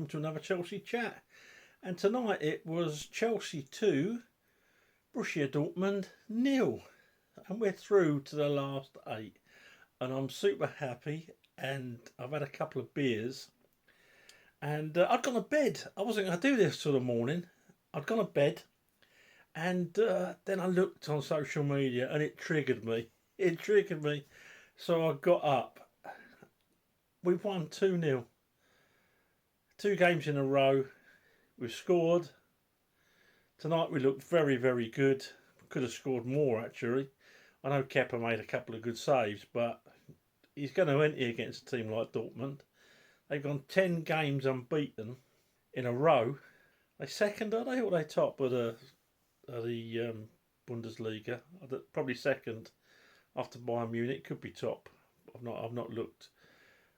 to another Chelsea chat. And tonight it was Chelsea 2, Borussia Dortmund 0. And we're through to the last 8. And I'm super happy, and I've had a couple of beers. And I'd gone to bed. I wasn't going to do this till the morning. I'd gone to bed. And then I looked on social media and it triggered me. So I got up. We've won 2-0. 2 games in a row. We've scored. Tonight we looked very, very good. Could have scored more, actually. I know Kepa made a couple of good saves, but he's going to enter against a team like Dortmund. They've gone 10 games unbeaten in a row. They second, are they? Or are they top of the Bundesliga? Probably second after Bayern Munich. Could be top. I've not looked.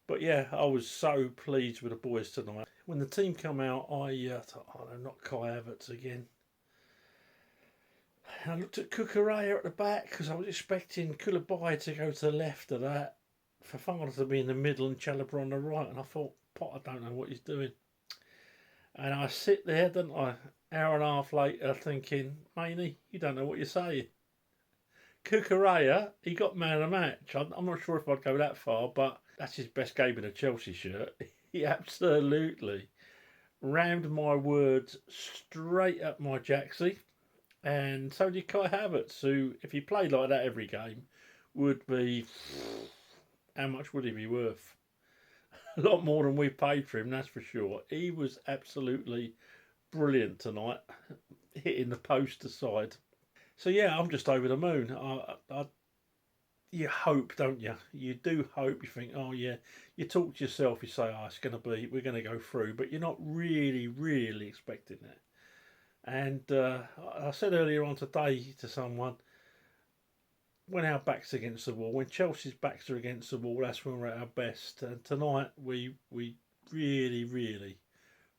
But yeah, I was so pleased with the boys tonight. When the team come out, I thought, oh no, not Kai Havertz again. I looked at Cucurella at the back because I was expecting Koulibaly to go to the left of that, Fofana to be in the middle and Chalobah on the right, and I thought, Potter don't know what he's doing. And I sit there, don't I, hour and a half later thinking, Maney, you don't know what you're saying. Cucurella, he got man of the match. I'm not sure if I'd go that far, but that's his best game in a Chelsea shirt. He absolutely rammed my words straight up my jacksie. And so did Kai Havertz, who, if he played like that every game, would be... How much would he be worth? A lot more than we paid for him, that's for sure. He was absolutely brilliant tonight, hitting the post aside. So yeah, I'm just over the moon. You hope, don't you? You do hope. You think, oh yeah. You talk to yourself. You say, oh, we're going to go through, but you're not really expecting it. And I said earlier on today to someone, when our back's against the wall, when Chelsea's backs are against the wall, that's when we're at our best. And tonight we really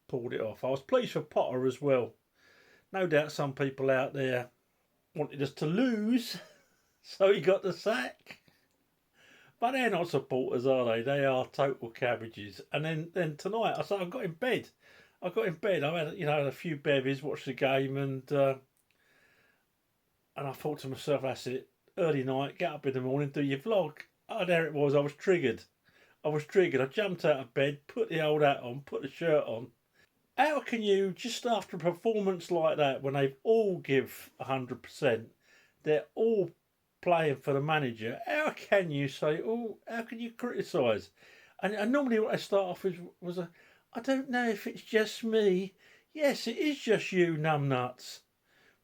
pulled it off. I was pleased for Potter as well. No doubt some people out there wanted us to lose, so he got the sack. But they're not supporters, are they? They are total cabbages. And then tonight, I got in bed. I had a few bevies, watched the game, and I thought to myself, that's it. Early night, get up in the morning, do your vlog. Oh, there it was. I was triggered. I jumped out of bed, put the old hat on, put the shirt on. How can you, just after a performance like that, when they all give 100%, they're all playing for the manager, how can you say, how can you criticise? And normally what I start off with was I don't know if it's just me. Yes, it is just you, numbnuts.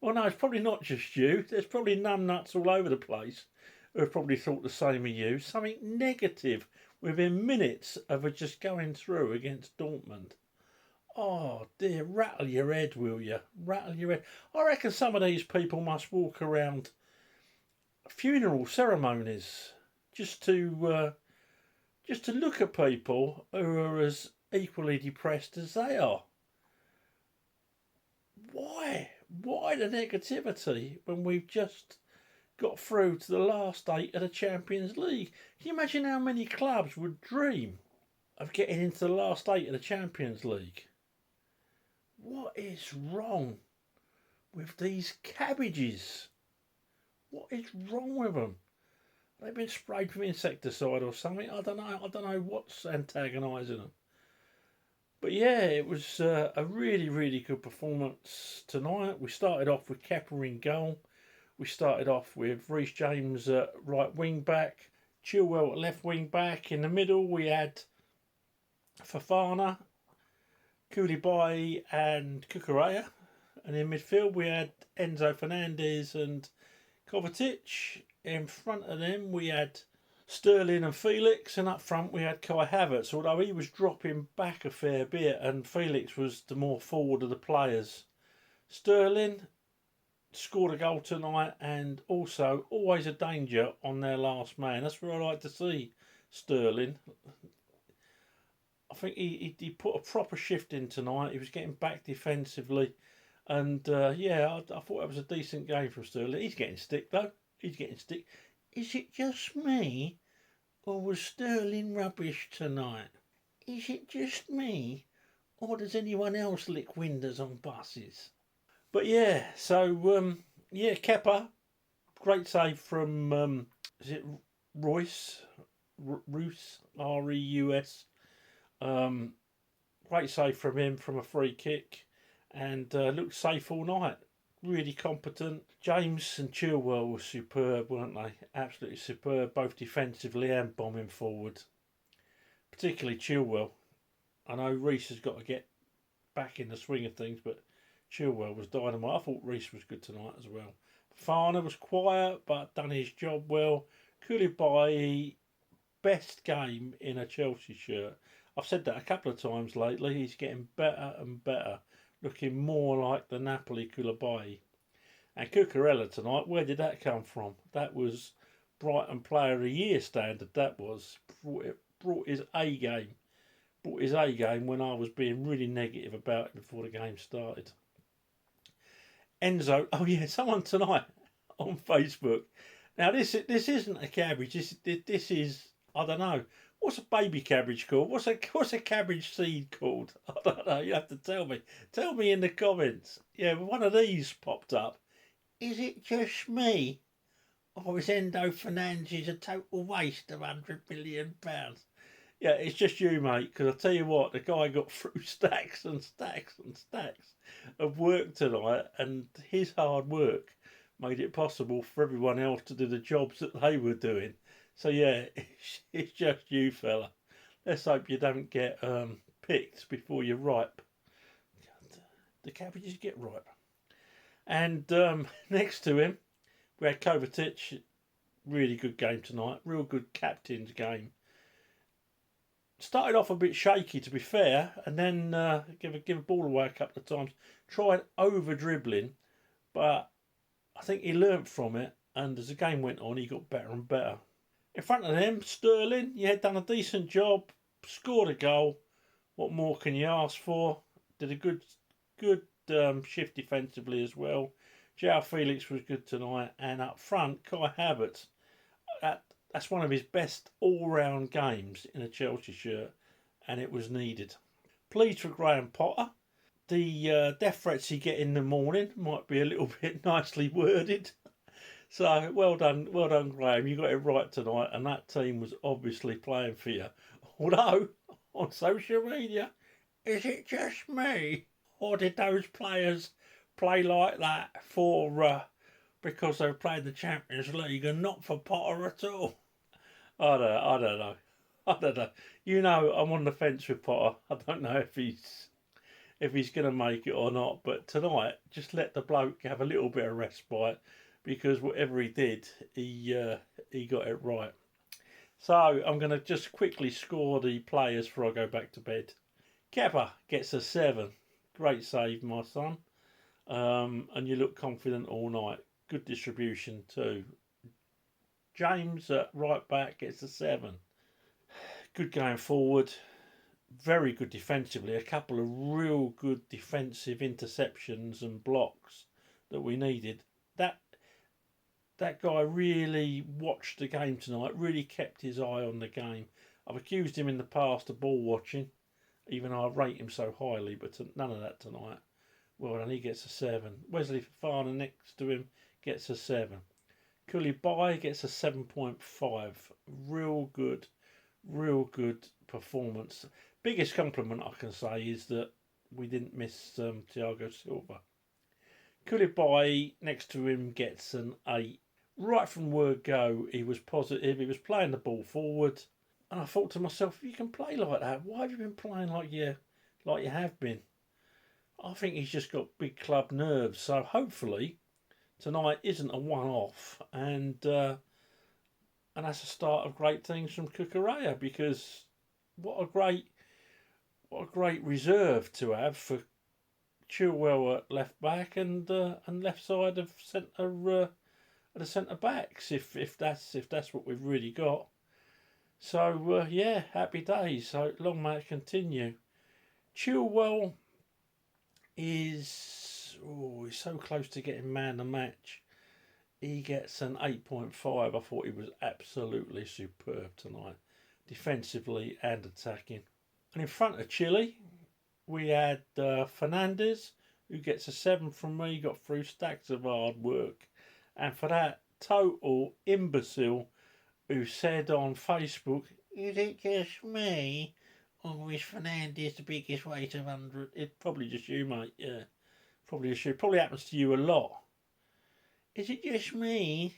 Well, no, it's probably not just you. There's probably numbnuts all over the place who have probably thought the same of you. Something negative within minutes of it just going through against Dortmund. Oh dear, rattle your head, will you? Rattle your head. I reckon some of these people must walk around funeral ceremonies just to look at people who are as equally depressed as they are. Why the negativity when we've just got through to the last 8 of the Champions League? Can you imagine how many clubs would dream of getting into the last 8 of the Champions League? What is wrong with these cabbages? What is wrong with them? They've been sprayed with insecticide or something. I don't know what's antagonising them. But yeah, it was a really good performance tonight. We started off with Kepa in goal. We started off with Reece James at right wing back, Chilwell at left wing back. In the middle we had Fofana, Koulibaly and Cucurella. And in midfield we had Enzo Fernandez and Kovacic. In front of them we had Sterling and Felix, and up front we had Kai Havertz, although he was dropping back a fair bit and Felix was the more forward of the players. Sterling scored a goal tonight, and also always a danger on their last man. That's what I like to see Sterling. I think he put a proper shift in tonight. He was getting back defensively, and I thought it was a decent game from Sterling. He's getting stick though. Is it just me, or was Sterling rubbish tonight? Is it just me, Or does anyone else lick windows on buses? But yeah, so yeah, Kepa, great save from is it Royce? Reus, Reus. Um, Great save from him from a free kick, and looked safe all night. Really competent. James and Chilwell were superb, weren't they? Absolutely superb, both defensively and bombing forward. Particularly Chilwell. I know Reece has got to get back in the swing of things, but Chilwell was dynamite. I thought Reece was good tonight as well. Fana was quiet, but done his job well. Koulibaly, best game in a Chelsea shirt. I've said that a couple of times lately. He's getting better and better, looking more like the Napoli Koulibaly. And Cucurella tonight, where did that come from? That was Brighton Player of the Year standard. That was brought his A game. Brought his A game when I was being really negative about it before the game started. Enzo, oh yeah, someone tonight on Facebook. Now this isn't a cabbage. This is, I don't know. What's a baby cabbage called? What's a cabbage seed called? I don't know. You have to tell me. Tell me in the comments. Yeah, one of these popped up. Is it just me, or is Endo Fernandes a total waste of £100 million? Yeah, it's just you, mate. Because I tell you what, the guy got through stacks and stacks and stacks of work tonight, and his hard work made it possible for everyone else to do the jobs that they were doing. So yeah, it's just you, fella. Let's hope you don't get picked before you're ripe. The cabbages get ripe. And next to him, we had Kovacic. Really good game tonight. Real good captain's game. Started off a bit shaky, to be fair, and then give a ball away a couple of times. Tried over dribbling, but I think he learnt from it. And as the game went on, he got better and better. In front of them, Sterling, yeah, done a decent job, scored a goal. What more can you ask for? Did a good shift defensively as well. João Felix was good tonight, and up front, Kai Havertz. That's one of his best all-round games in a Chelsea shirt, and it was needed. Pleased for Graham Potter. The death threats he get in the morning might be a little bit nicely worded. So well done, Graham. You got it right tonight, and that team was obviously playing for you. Although on social media, is it just me, or did those players play like that for because they played the Champions League and not for Potter at all? I don't know. You know, I'm on the fence with Potter. I don't know if he's going to make it or not. But tonight, just let the bloke have a little bit of respite, because whatever he did, he got it right. So I'm going to just quickly score the players before I go back to bed. Kepa gets a 7. Great save, my son. And you look confident all night. Good distribution too. James at right back gets a 7. Good going forward. Very good defensively. A couple of real good defensive interceptions and blocks that we needed. That guy really watched the game tonight, really kept his eye on the game. I've accused him in the past of ball watching, even though I rate him so highly, but none of that tonight. Well, and he gets a 7. Wesley Fofana next to him gets a 7. Koulibaly gets a 7.5. Real good performance. Biggest compliment I can say is that we didn't miss Thiago Silva. Koulibaly next to him gets an 8. Right from word go, he was positive. He was playing the ball forward, and I thought to myself, if you can play like that, why have you been playing like you have been? I think he's just got big club nerves. So hopefully tonight isn't a one-off, and that's a start of great things from Cucurella, because what a great reserve to have for Chilwell at left back and left side of the centre backs, if that's what we've really got. So yeah, happy days. So long may it continue. Chilwell is he's so close to getting man of the match. He gets an 8.5. I thought he was absolutely superb tonight, defensively and attacking. And in front of Chile, we had Fernandez, who gets a 7 from me, got through stacks of hard work. And for that total imbecile who said on Facebook, "Is it just me? Or is Fernandez the biggest weight of 100? It's probably just you, mate, yeah. Probably just you. Probably happens to you a lot. Is it just me?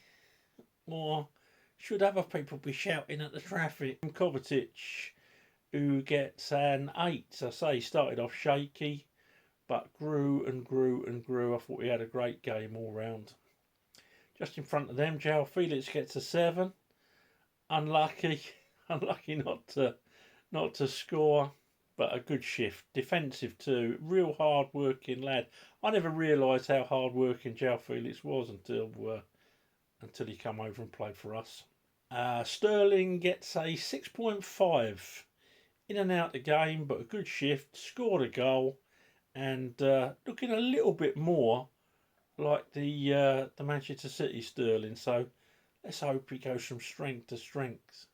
Or should other people be shouting at the traffic?" Kovacic, who gets an 8. I say, started off shaky, but grew and grew and grew. I thought he had a great game all round. Just in front of them, João Felix gets a 7. Unlucky not to score, but a good shift. Defensive too, real hard working lad. I never realised how hard working João Felix was until he came over and played for us. Sterling gets a 6.5. In and out the game, but a good shift. Scored a goal, and looking a little bit more like the Manchester City Sterling. So let's hope he goes from strength to strength.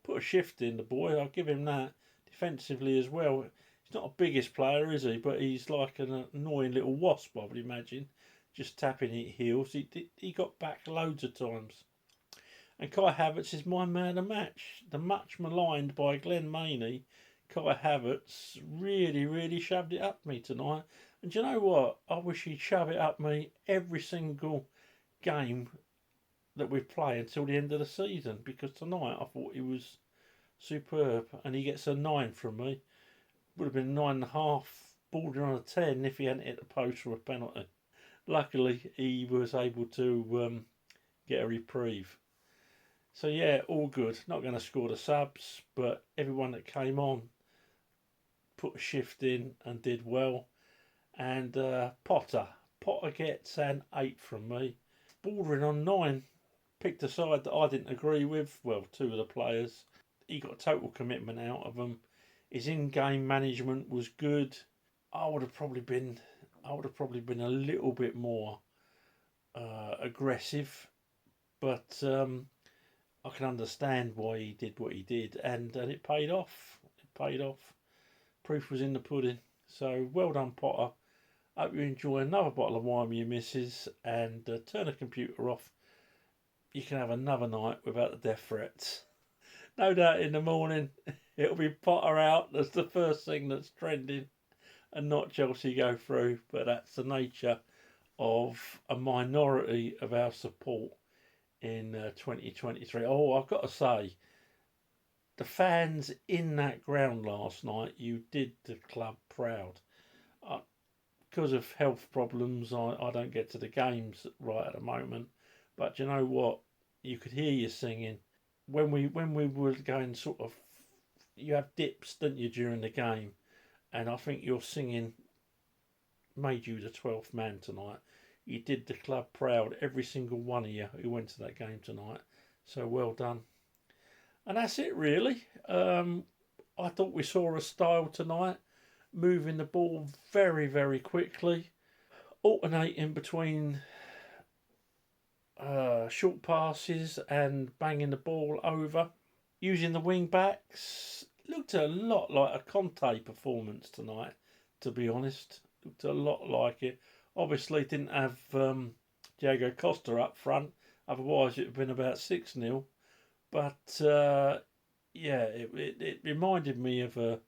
Put a shift in, the boy. I'll give him that. Defensively as well. He's not a biggest player, is he? But he's like an annoying little wasp, I would imagine. Just tapping at heels. He got back loads of times. And Kai Havertz is my man of the match. The much maligned by Glenn Maney, Kai Havertz really shoved it up me tonight. And do you know what? I wish he'd shove it up me every single game that we play until the end of the season. Because tonight I thought he was superb. And he gets a 9 from me. Would have been 9.5, bordering on a 10 if he hadn't hit the post for a penalty. Luckily, he was able to get a reprieve. So yeah, all good. Not going to score the subs, but everyone that came on put a shift in and did well. And Potter gets an 8 from me. Bordering on 9. Picked a side that I didn't agree with. Well, 2 of the players. He got total commitment out of them. His in-game management was good. I would have probably been a little bit more aggressive, but I can understand why he did what he did, and it paid off. Proof was in the pudding. So well done, Potter. Hope you enjoy another bottle of wine with your missus, and turn the computer off. You can have another night without the death threats. No doubt in the morning it'll be Potter out. That's the first thing that's trending, and not Chelsea go through. But that's the nature of a minority of our support in 2023. Oh, I've got to say, the fans in that ground last night, you did the club proud. Because of health problems, I don't get to the games right at the moment. But you know what? You could hear you singing. When we were going sort of, you have dips, don't you, during the game? And I think your singing made you the 12th man tonight. You did the club proud, every single one of you who went to that game tonight. So well done. And that's it really. I thought we saw a style tonight, moving the ball very quickly, alternating between short passes and banging the ball over. Using the wing backs, looked a lot like a Conte performance tonight, to be honest. Looked a lot like it. Obviously didn't have Diego Costa up front, otherwise it would have been about 6-0. But yeah, it reminded me of a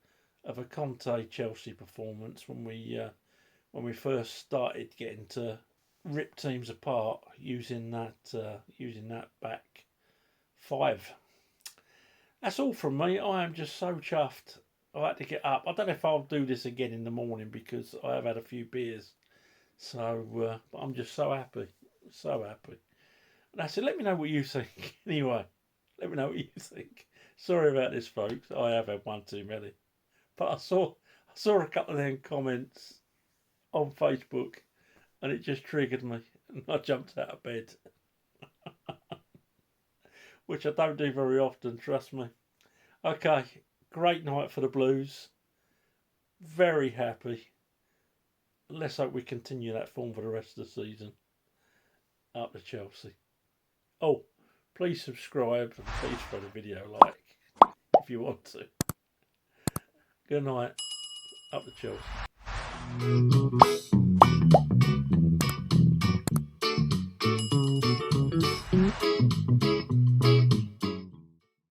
Conte Chelsea performance when we first started getting to rip teams apart using that back 5. That's all from me. I am just so chuffed. I had to get up. I don't know if I'll do this again in the morning because I have had a few beers. So, but I'm just so happy. So happy. That's it. Let me know what you think. Anyway, let me know what you think. Sorry about this, folks. I have had one too many. But I saw a couple of them comments on Facebook and it just triggered me. And I jumped out of bed. Which I don't do very often, trust me. Okay, great night for the Blues. Very happy. Let's hope we continue that form for the rest of the season. Up to Chelsea. Oh, please subscribe and please throw the video a like if you want to. Good night. Up the Chelsea.